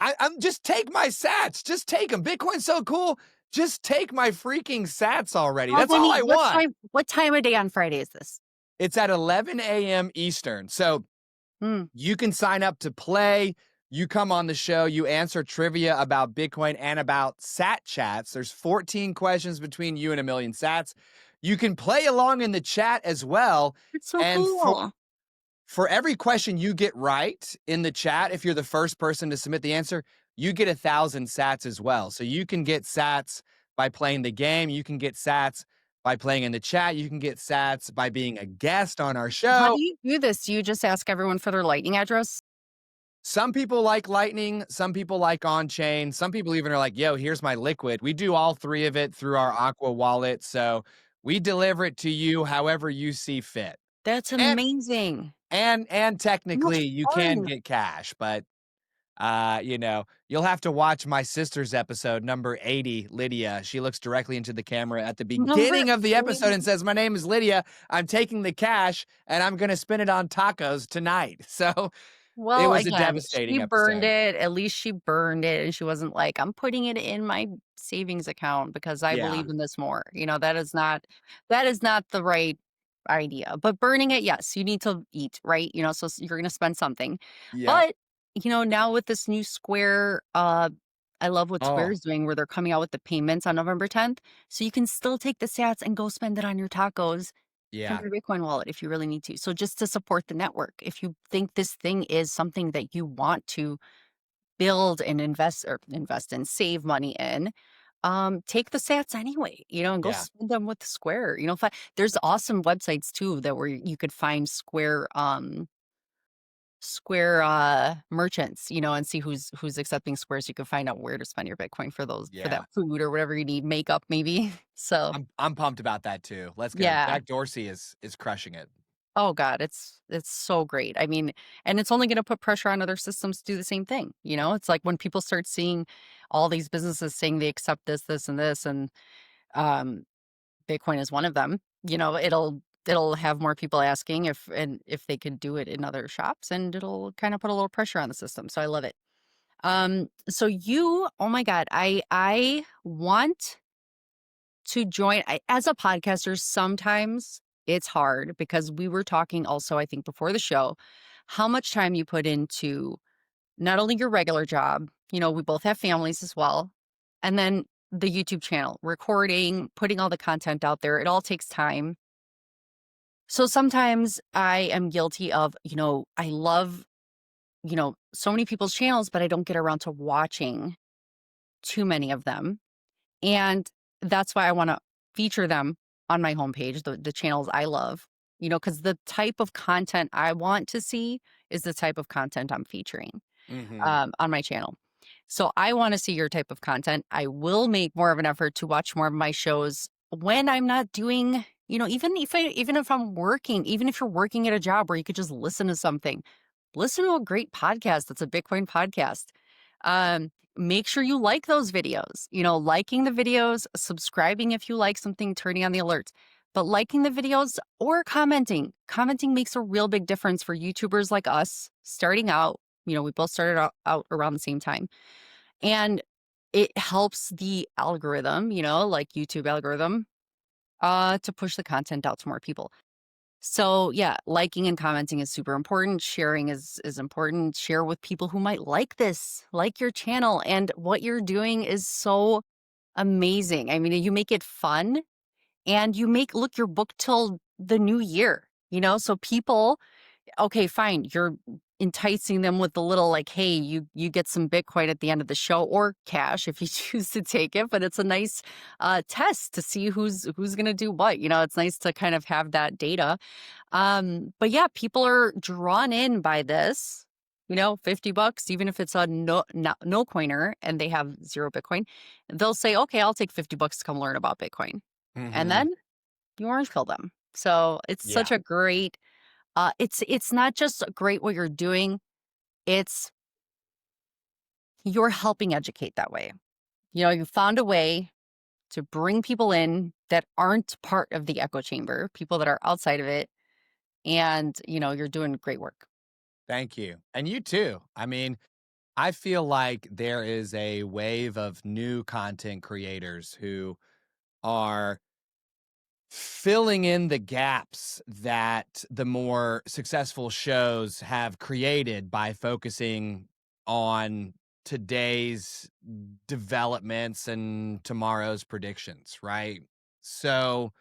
I'm just take my sats. Just take them. Bitcoin's so cool. Just take my freaking sats already. How That's all many I want. what time of day on Friday is this? It's at 11 a.m. Eastern. So Hmm. you can sign up to play. You come on the show. You answer trivia about Bitcoin and about sat chats. There's 14 questions between you and 1 million sats. You can play along in the chat as well. It's so And cool. for every question you get right in the chat, if you're the first person to submit the answer, you get 1,000 sats as well. So you can get sats by playing the game. You can get sats by playing in the chat. You can get sats by being a guest on our How show. do you do this? Do you just ask everyone for their Lightning address? Some people like Lightning, some people like on chain, some people even are like, yo, here's my liquid. We do all three of it through our Aqua wallet. So we deliver it to you however you see fit. That's And amazing. and So much technically you can fun. get cash, but you'll have to watch my sister's episode, number 80, Lydia. She looks directly into the camera at the Number beginning of the episode 80. and says, "My name is Lydia. I'm taking the cash and I'm gonna spend it on tacos tonight." So it Well, was a again, she devastating burned episode. it. At least she burned it, and she wasn't like, "I'm putting it in my savings account because I Yeah. believe in this more." That is not the right idea. But burning it, yes, you need to eat, right? So you're gonna spend something. Yep. But, now with this new Square, I love what Square Oh, is doing where they're coming out with the payments on November 10th, so you can still take the sats and go spend it on your tacos from yeah. your Bitcoin wallet if you really need to. So just to support the network, if you think this thing is something that you want to build and invest in, save money in, take the sats anyway, and go Yeah. spend them with Square. There's awesome websites too that where you could find Square merchants, and see who's accepting Square so you can find out where to spend your Bitcoin for Yeah. that food or whatever you need, makeup maybe. So I'm pumped about that too. Let's go. yeah. Jack Dorsey is crushing it. Oh god, it's so great. I mean, and it's only gonna put pressure on other systems to do the same thing, It's like when people start seeing all these businesses saying they accept this, this, and this, and, um, Bitcoin is one of them, it'll have more people asking if they could do it in other shops, and it'll kinda put a little pressure on the system, so I love it. So oh my god, I want to join as a podcaster, sometimes it's hard because we were talking also, I think, before the show, how much time you put into not only your regular job, we both have families as well, and then the YouTube channel, recording, putting all the content out there. It all takes time. So sometimes I am guilty of, I love, so many people's channels, but I don't get around to watching too many of them. And that's why I wanna feature them on my homepage, the channels I love, because the type of content I want to see is the type of content I'm featuring, Mhm. on my channel. So I wanna see your type of content. I will make more of an effort to watch more of my shows when I'm not doing even if I'm working, even if you're working at a job where you could just listen to something, listen to a great podcast that's a Bitcoin podcast. Make sure you like those videos, liking the videos, subscribing if you like something, turning on the alerts. But liking the videos or commenting. Commenting makes a real big difference for YouTubers like us starting out. We both started out around the same time. And it helps the algorithm, like YouTube algorithm, to push the content out to more people. So yeah, liking and commenting is super important. Sharing is important. Share with people who might like this, like your channel, and what you're doing is so amazing. I mean, you make it fun and you make look your book till the new year, so people, okay, fine, you're enticing them with the little like, hey, you get some Bitcoin at the end of the show or cash if you choose to take it, but it's a nice test to see who's gonna do what. It's nice to kind of have that data. But yeah, people are drawn in by this. $50, even if it's a no coiner and they have zero Bitcoin, they'll say, okay, I'll take $50 to come learn about Bitcoin. And Mhm. then you orange pill them. So it's such Yeah. a great, it's not just great what you're doing, it's you're helping educate that way. You found a way to bring people in that aren't part of the echo chamber, people that are outside of it, and you're doing great work. Thank you. And you too. I mean, I feel like there is a wave of new content creators who are filling in the gaps that the more successful shows have created by focusing on today's developments and tomorrow's predictions, right? So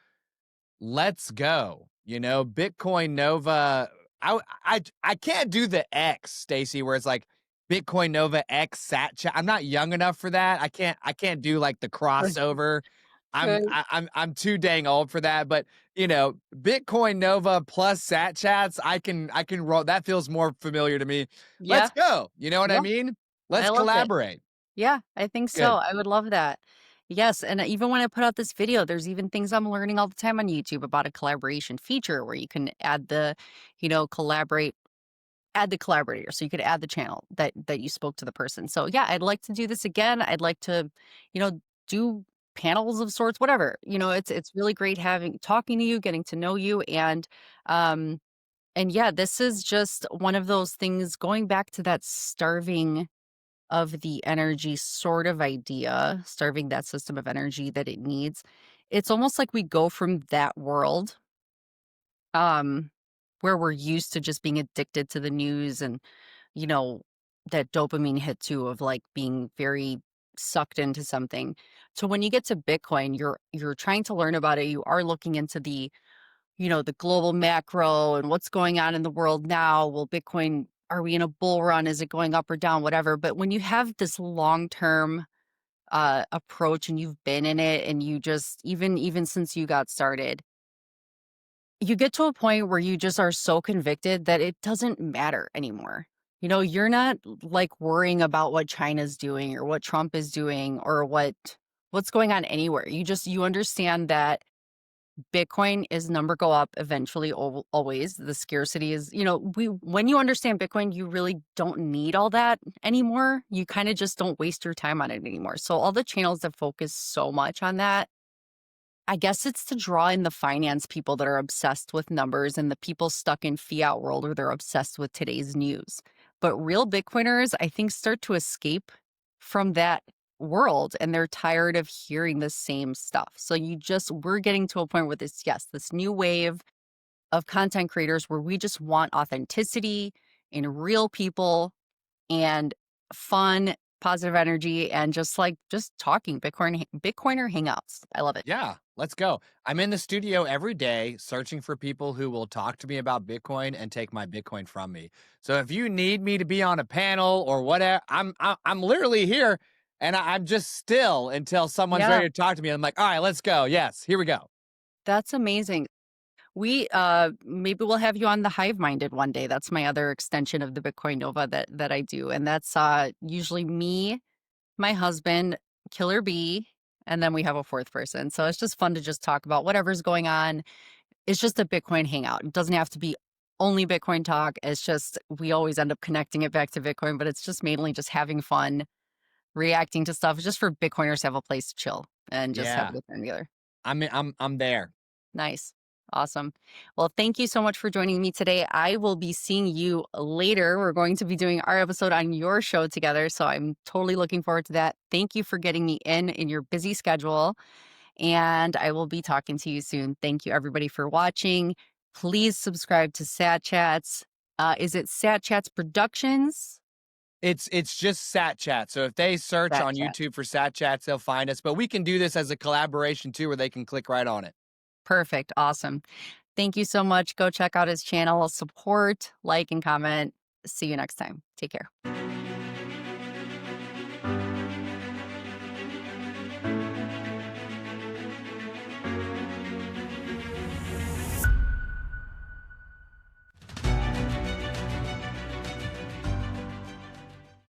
let's go. Bitcoin Nova. I can't do the X, Stacy, where it's like Bitcoin Nova X Sat Chat. I'm not young enough for that. I can't do like the crossover. I'm Right. I, I'm too dang old for that. But Bitcoin Nova plus Sat Chats, I can roll. That feels more familiar to me. Let's Yeah. go. You know what I Yeah. mean? I Let's love it. collaborate. Yeah, I think so. Good. I would love that. Yes, and even when I put out this video, there's even things I'm learning all the time on YouTube about a collaboration feature where you can add collaborate, add the collaborator. So you could add the channel that you spoke to the person. So yeah, I'd like to do this again. I'd like to, do panels of sorts, whatever. It's really great talking to you, getting to know you, um and yeah, this is just one of those things going back to that starving of the energy sort of idea, starving that system of energy that it needs. It's almost like we go from that world, um, where we're used to just being addicted to the news and, you know, that dopamine hit too of like being very sucked into something. So when you get to Bitcoin, you're trying to learn about it. You are looking into the global macro and what's going on in the world now. Will Bitcoin, are we in a bull run? Is it going up or down? Whatever. But when you have this long term approach and you've been in it and you just, even since you got started, you get to a point where you just are so convicted that it doesn't matter anymore. You're not like worrying about what China's doing or what Trump is doing or what's going on anywhere. You understand that Bitcoin is number go up eventually, always. The scarcity is, when you understand Bitcoin, you really don't need all that anymore. You kind of just don't waste your time on it anymore. So all the channels that focus so much on that, I guess it's to draw in the finance people that are obsessed with numbers and the people stuck in fiat world where they're obsessed with today's news. But real Bitcoiners, I think, start to escape from that world and they're tired of hearing the same stuff. So we're getting to a point where this new wave of content creators where we just want authenticity in real people and fun, positive energy, and just talking Bitcoiner hangouts. I love it. Yeah, let's go. I'm in the studio every day searching for people who will talk to me about Bitcoin and take my Bitcoin from me. So if you need me to be on a panel or whatever, I'm literally here and I'm just still until someone's Yeah, ready to talk to me. I'm like, all right, let's go. Yes, here we go. that's amazing. We maybe we'll have you on the Hive Minded one day. That's my other extension of the Bitcoin Nova that I do. And that's usually me, my husband, Killer B, and then we have a fourth person. So it's just fun to just talk about whatever's going on. It's just a Bitcoin hangout. It doesn't have to be only Bitcoin talk. It's just we always end up connecting it back to Bitcoin, but it's just mainly just having fun, reacting to stuff. It's just for Bitcoiners to have a place to chill and just have a Yeah, good time together. I'm there. Nice. Awesome. Well, thank you so much for joining me today. I will be seeing you later. We're going to be doing our episode on your show together. So I'm totally looking forward to that. Thank you for getting me in your busy schedule. And I will be talking to you soon. Thank you, everybody, for watching. Please subscribe to Sat Chats. Is it Sat Chats Productions? It's just Sat Chat. So if they search Sat on Chat. YouTube for Sat Chats, they'll find us. But we can do this as a collaboration too, where they can click right on it. Perfect. Awesome. Thank you so much. Go check out his channel. Support, like, and comment. See you next time. Take care.